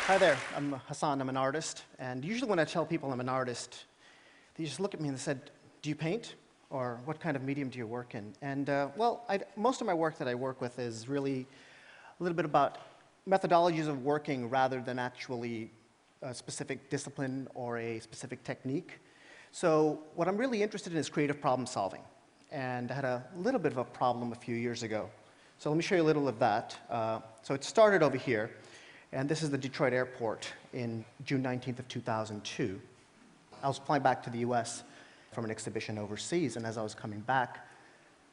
Hi there, I'm Hasan, I'm an artist, and usually when I tell people I'm an artist, they just look at me and they said, do you paint? Or what kind of medium do you work in? And well, most of my work that I work with is really a little bit about methodologies of working rather than actually a specific discipline or a specific technique. So what I'm really interested in is creative problem solving. And I had a little bit of a problem a few years ago. So let me show you a little of that. So it started over here. And this is the Detroit airport in June 19th of 2002. I was flying back to the US from an exhibition overseas, and as I was coming back,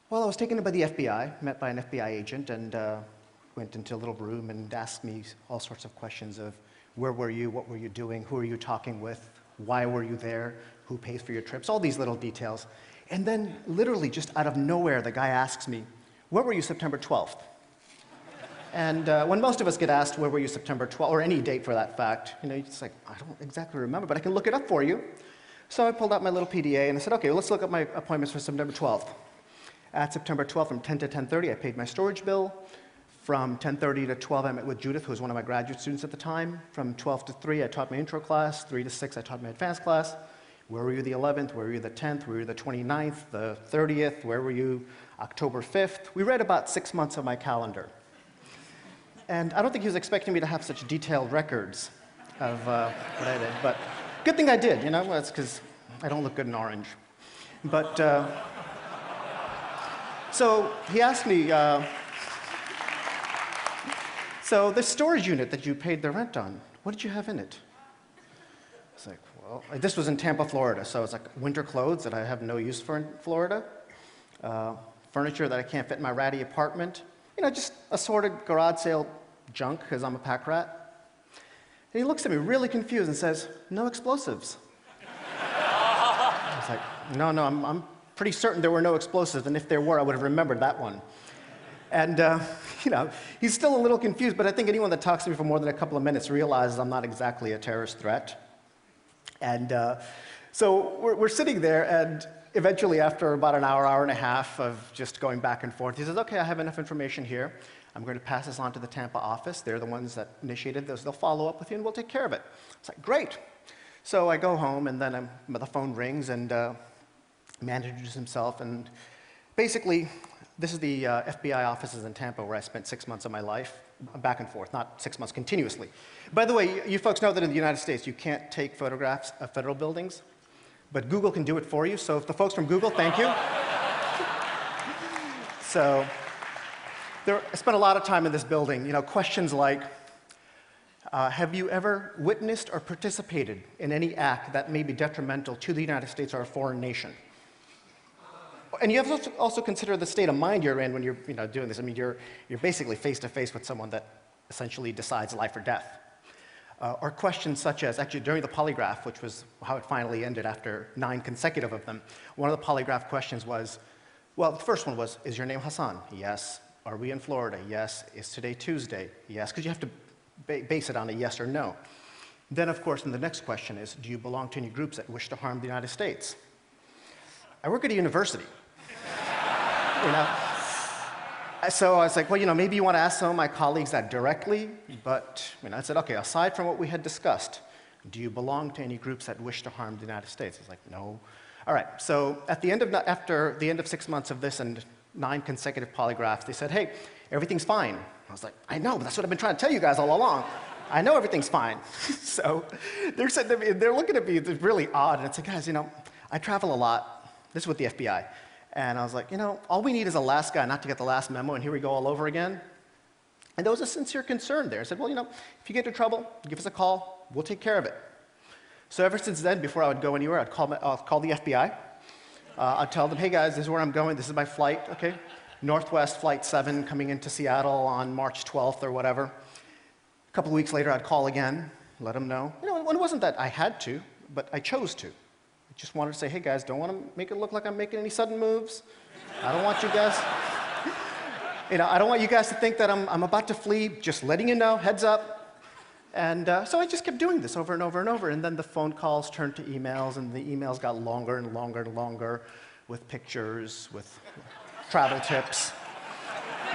well, I was taken in by the FBI, met by an FBI agent, and went into a little room and asked me all sorts of questions of where were you, what were you doing, who are you talking with, why were you there, who pays for your trips, all these little details. And then literally just out of nowhere, the guy asks me, where were you September 12th? And when most of us get asked, where were you September 12th, or any date for that fact, you know, it's like, I don't exactly remember, but I can look it up for you. So I pulled out my little PDA and I said, okay, let's look up my appointments for September 12th. At September 12th, from 10 to 10:30, I paid my storage bill. From 10:30 to 12, I met with Judith, who was one of my graduate students at the time. From 12 to 3, I taught my intro class. 3 to 6, I taught my advanced class. Where were you the 11th? Where were you the 10th? Where were you the 29th? The 30th? Where were you October 5th? We read about 6 months of my calendar. And I don't think he was expecting me to have such detailed records of what I did. But good thing I did, you know, that's because I don't look good in orange. But so he asked me, so the storage unit that you paid the rent on, what did you have in it? I was like, well, this was in Tampa, Florida, so it's like winter clothes that I have no use for in Florida, furniture that I can't fit in my ratty apartment, you know, just assorted garage sale junk, because I'm a pack rat. And he looks at me really confused and says, no explosives. I was like, no, I'm pretty certain there were no explosives, and if there were, I would have remembered that one. And, you know, he's still a little confused, but I think anyone that talks to me for more than a couple of minutes realizes I'm not exactly a terrorist threat. And so we're sitting there, and eventually, after about an hour, hour and a half of just going back and forth, he says, okay, I have enough information here. I'm going to pass this on to the Tampa office. They're the ones that initiated this. They'll follow up with you, and we'll take care of it. It's like, great. So I go home, and then the phone rings, and man introduces himself. And basically, this is the FBI offices in Tampa, where I spent 6 months of my life, back and forth, not 6 months continuously. By the way, you folks know that in the United States, you can't take photographs of federal buildings. But Google can do it for you, so if the folks from Google, thank you. So I spent a lot of time in this building, you know, questions like, have you ever witnessed or participated in any act that may be detrimental to the United States or a foreign nation? And you have to also consider the state of mind you're in when you're, you know, doing this. I mean, you're basically face-to-face with someone that essentially decides life or death. Or questions such as, actually during the polygraph, which was how it finally ended after 9 consecutive of them, one of the polygraph questions was, well, the first one was, is your name Hasan? Yes. Are we in Florida? Yes. Is today Tuesday? Yes, because you have to base it on a yes or no. Then, of course, the next question is, do you belong to any groups that wish to harm the United States? I work at a university, you know? So I was like, well, you know, maybe you want to ask some of my colleagues that directly, but you know, I said, okay, aside from what we had discussed, do you belong to any groups that wish to harm the United States? I was like, no. All right, so after the end of 6 months of this and 9 consecutive polygraphs, they said, hey, everything's fine. I was like, I know, but that's what I've been trying to tell you guys all along. I know everything's fine. So they're looking at me, it's really odd, and it's like, guys, you know, I travel a lot. This is with the FBI. And I was like, you know, all we need is a last guy not to get the last memo, and here we go all over again. And there was a sincere concern there. I said, well, you know, if you get into trouble, give us a call. We'll take care of it. So ever since then, before I would go anywhere, I'd call the FBI. I'd tell them, hey, guys, this is where I'm going. This is my flight, okay? Northwest Flight 7 coming into Seattle on March 12th or whatever. A couple of weeks later, I'd call again, let them know. You know, it wasn't that I had to, but I chose to. I just wanted to say, hey, guys, don't want to make it look like I'm making any sudden moves. I don't want you guys, you know, I don't want you guys to think that I'm about to flee. Just letting you know, heads up. And so I just kept doing this over and over and over. And then the phone calls turned to emails, and the emails got longer and longer and longer with pictures, with travel tips.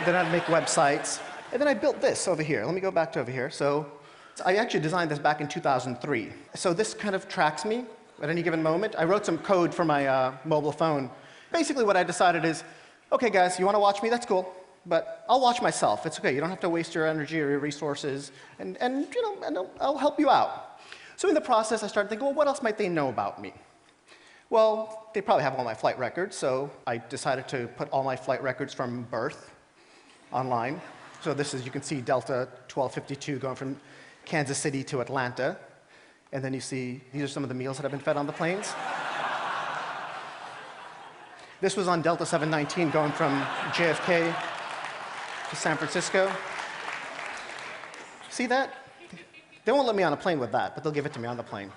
Then I'd make websites. And then I built this over here. Let me go back to over here. So I actually designed this back in 2003. So this kind of tracks me at any given moment. I wrote some code for my mobile phone. Basically what I decided is, okay guys, you want to watch me? That's cool. But I'll watch myself. It's okay. You don't have to waste your energy or your resources. And I'll help you out. So in the process, I started thinking, well, what else might they know about me? Well, they probably have all my flight records. So I decided to put all my flight records from birth online. So this is, you can see Delta 1252 going from Kansas City to Atlanta. And then you see, these are some of the meals that I've been fed on the planes. This was on Delta 719 going from JFK to San Francisco. See that? They won't let me on a plane with that, but they'll give it to me on the plane.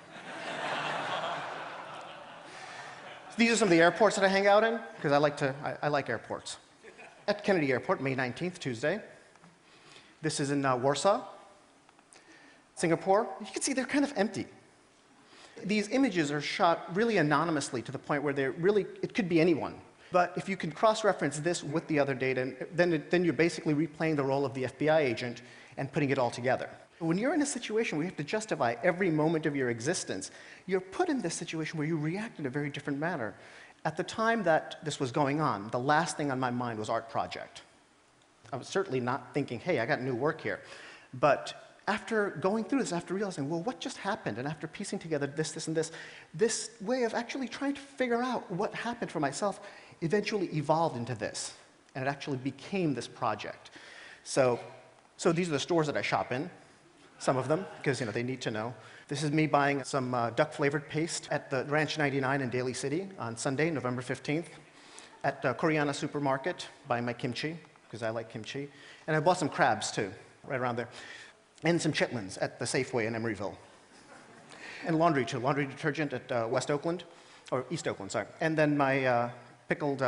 These are some of the airports that I hang out in, because I like airports. At Kennedy Airport, May 19th, Tuesday. This is in Warsaw, Singapore. You can see they're kind of empty. These images are shot really anonymously to the point where it could be anyone. But if you can cross-reference this with the other data, then you're basically replaying the role of the FBI agent and putting it all together. When you're in a situation where you have to justify every moment of your existence, you're put in this situation where you react in a very different manner. At the time that this was going on, the last thing on my mind was art project. I was certainly not thinking, hey, I got new work here. But after going through this, after realizing, well, what just happened? And after piecing together this, and this way of actually trying to figure out what happened for myself eventually evolved into this. And it actually became this project. So these are the stores that I shop in, some of them, because they need to know. This is me buying some duck-flavored paste at the Ranch 99 in Daly City on Sunday, November 15th. At Koreana Supermarket, buying my kimchi, because I like kimchi. And I bought some crabs, too, right around there. And some chitlins at the Safeway in Emeryville. And laundry, too. Laundry detergent at West Oakland, or East Oakland, sorry. And then my pickled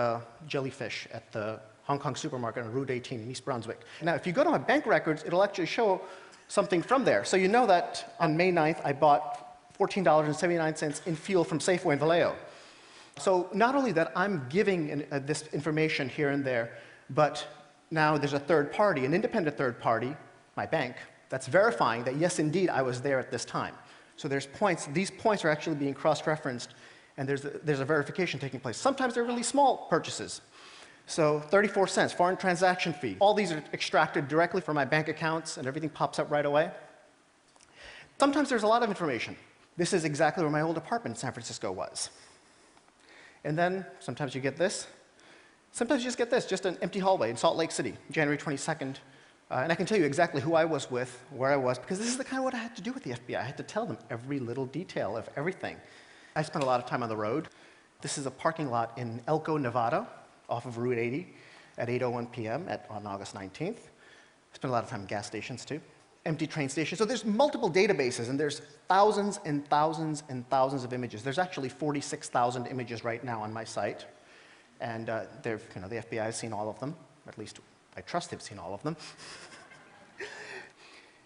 jellyfish at the Hong Kong supermarket on Route 18 in East Brunswick. Now, if you go to my bank records, it'll actually show something from there. So you know that on May 9th, I bought $14.79 in fuel from Safeway in Vallejo. So not only that I'm giving this information here and there, but now there's a third party, an independent third party, my bank, that's verifying that, yes, indeed, I was there at this time. So there's points. These points are actually being cross-referenced, and there's a verification taking place. Sometimes they're really small purchases. So 34 cents, foreign transaction fee. All these are extracted directly from my bank accounts, and everything pops up right away. Sometimes there's a lot of information. This is exactly where my old apartment in San Francisco was. And then sometimes you get this. Sometimes you just get this, just an empty hallway in Salt Lake City, January 22nd. And I can tell you exactly who I was with, where I was, because this is the kind of what I had to do with the FBI. I had to tell them every little detail of everything. I spent a lot of time on the road. This is a parking lot in Elko, Nevada, off of Route 80 at 8:01 p.m. on August 19th. I spent a lot of time in gas stations, too. Empty train stations. So there's multiple databases, and there's thousands and thousands and thousands of images. There's actually 46,000 images right now on my site. And the FBI has seen all of them, at least I trust they've seen all of them.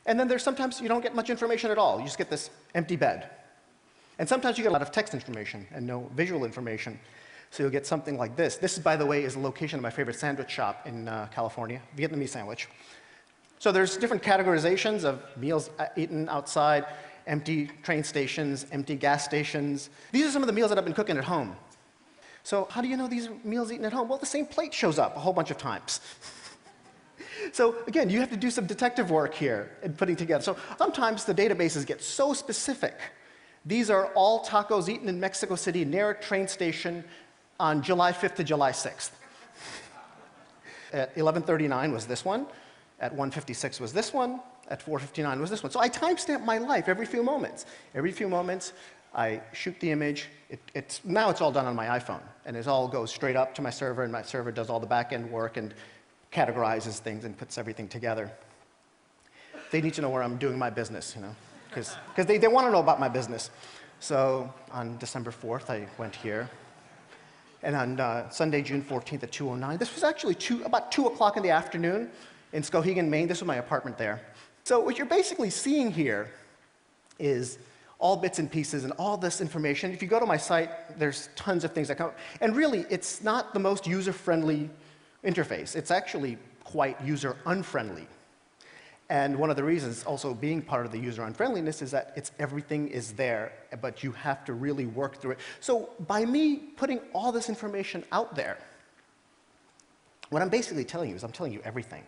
And then there's sometimes you don't get much information at all. You just get this empty bed. And sometimes you get a lot of text information and no visual information. So you'll get something like this. This, by the way, is the location of my favorite sandwich shop in California, Vietnamese sandwich. So there's different categorizations of meals eaten outside, empty train stations, empty gas stations. These are some of the meals that I've been cooking at home. So how do you know these are meals eaten at home? Well, the same plate shows up a whole bunch of times. So again, you have to do some detective work here in putting together. So sometimes the databases get so specific. These are all tacos eaten in Mexico City near a train station on July 5th to July 6th. At 11:39 was this one. At 1:56 was this one. At 4:59 was this one. So I timestamp my life every few moments. Every few moments, I shoot the image. Now it's all done on my iPhone. And it all goes straight up to my server, and my server does all the back-end work and categorizes things and puts everything together. They need to know where I'm doing my business, because they want to know about my business. So on December 4th, I went here. And on Sunday, June 14th at 2:09, this was actually about 2 o'clock in the afternoon in Skowhegan, Maine. This was my apartment there. So what you're basically seeing here is all bits and pieces and all this information. If you go to my site, there's tons of things that come. And really, it's not the most user-friendly interface. It's actually quite user-unfriendly. And one of the reasons also being part of the user unfriendliness is that everything is there, but you have to really work through it. So by me putting all this information out there, what I'm basically telling you is I'm telling you everything.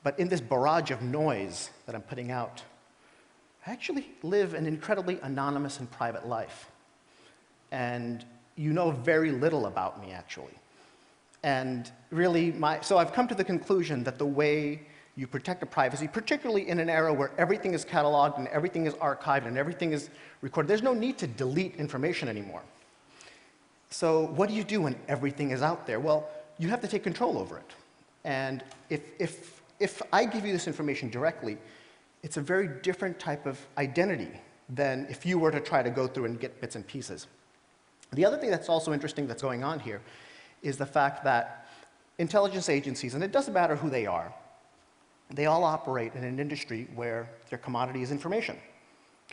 But in this barrage of noise that I'm putting out, I actually live an incredibly anonymous and private life. And you know very little about me, actually. And really, so I've come to the conclusion that the way you protect the privacy, particularly in an era where everything is cataloged and everything is archived and everything is recorded, there's no need to delete information anymore. So what do you do when everything is out there? Well, you have to take control over it. And if I give you this information directly, it's a very different type of identity than if you were to try to go through and get bits and pieces. The other thing that's also interesting that's going on here is the fact that intelligence agencies, and it doesn't matter who they are, they all operate in an industry where their commodity is information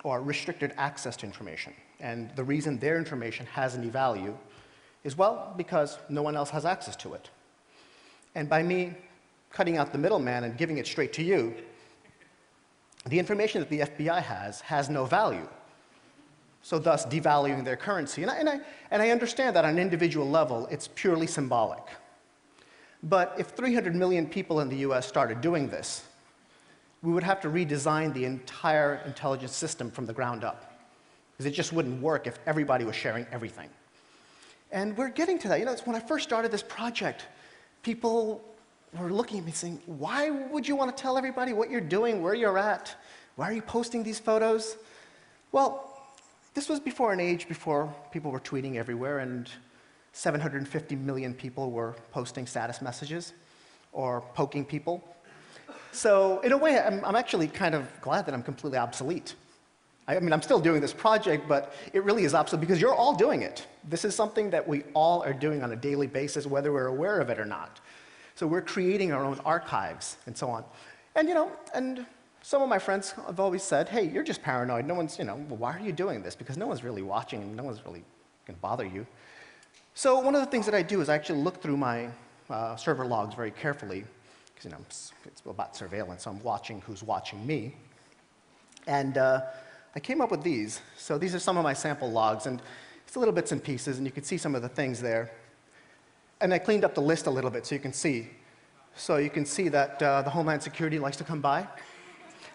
or restricted access to information. And the reason their information has any value is, well, because no one else has access to it. And by me cutting out the middleman and giving it straight to you, the information that the FBI has no value. So thus devaluing their currency. And I understand that on an individual level, it's purely symbolic. But if 300 million people in the US started doing this, we would have to redesign the entire intelligence system from the ground up. Because it just wouldn't work if everybody was sharing everything. And we're getting to that. You know, it's when I first started this project, people were looking at me saying, why would you want to tell everybody what you're doing, where you're at? Why are you posting these photos? Well, this was before an age before people were tweeting everywhere and 750 million people were posting status messages or poking people. So in a way, I'm actually kind of glad that I'm completely obsolete. I mean, I'm still doing this project, but it really is obsolete because you're all doing it. This is something that we all are doing on a daily basis, whether we're aware of it or not. So we're creating our own archives and so on. And, you know, and some of my friends have always said, hey, you're just paranoid. No one's, you know, well, why are you doing this? Because no one's really watching and no one's really going to bother you. So one of the things that I do is I actually look through my server logs very carefully, because, you know, it's about surveillance, so I'm watching who's watching me. And I came up with these. So these are some of my sample logs, and it's a little bits and pieces, and you can see some of the things there. And I cleaned up the list a little bit so you can see. So you can see that the Homeland Security likes to come by,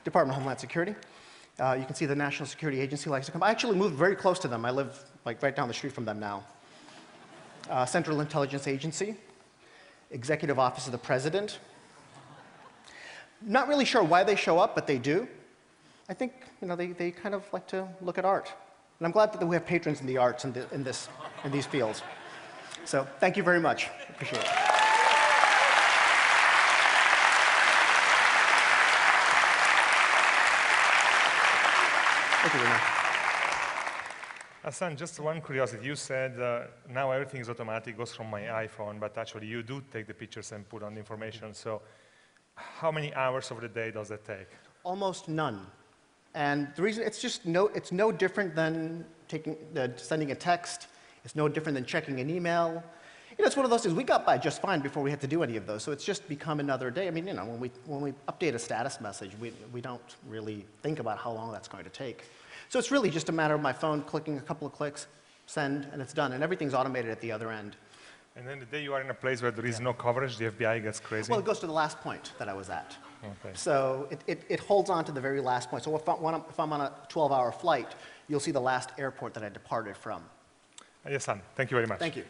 Department of Homeland Security. You can see the National Security Agency likes to come by. I actually moved very close to them. I live like right down the street from them now. Central Intelligence Agency, Executive Office of the President. Not really sure why they show up, but they do. I think, you know, they kind of like to look at art. And I'm glad that we have patrons in the arts in these fields. So thank you very much. Appreciate it. Thank you very much. Hasan, just one curiosity. You said now everything is automatic, goes from my iPhone, but actually you do take the pictures and put on the information. So how many hours of the day does that take? Almost none. And the reason, it's no different than sending a text. It's no different than checking an email. You know, it's one of those things, we got by just fine before we had to do any of those, so it's just become another day. I mean, you know, when we update a status message, we don't really think about how long that's going to take. So it's really just a matter of my phone clicking a couple of clicks, send, and it's done, and everything's automated at the other end. And then the day you are in a place where there is no coverage, the FBI gets crazy? Well, it goes to the last point that I was at. Okay. So it holds on to the very last point. So if I'm on a 12-hour flight, you'll see the last airport that I departed from. Yes, Hasan. Thank you very much. Thank you.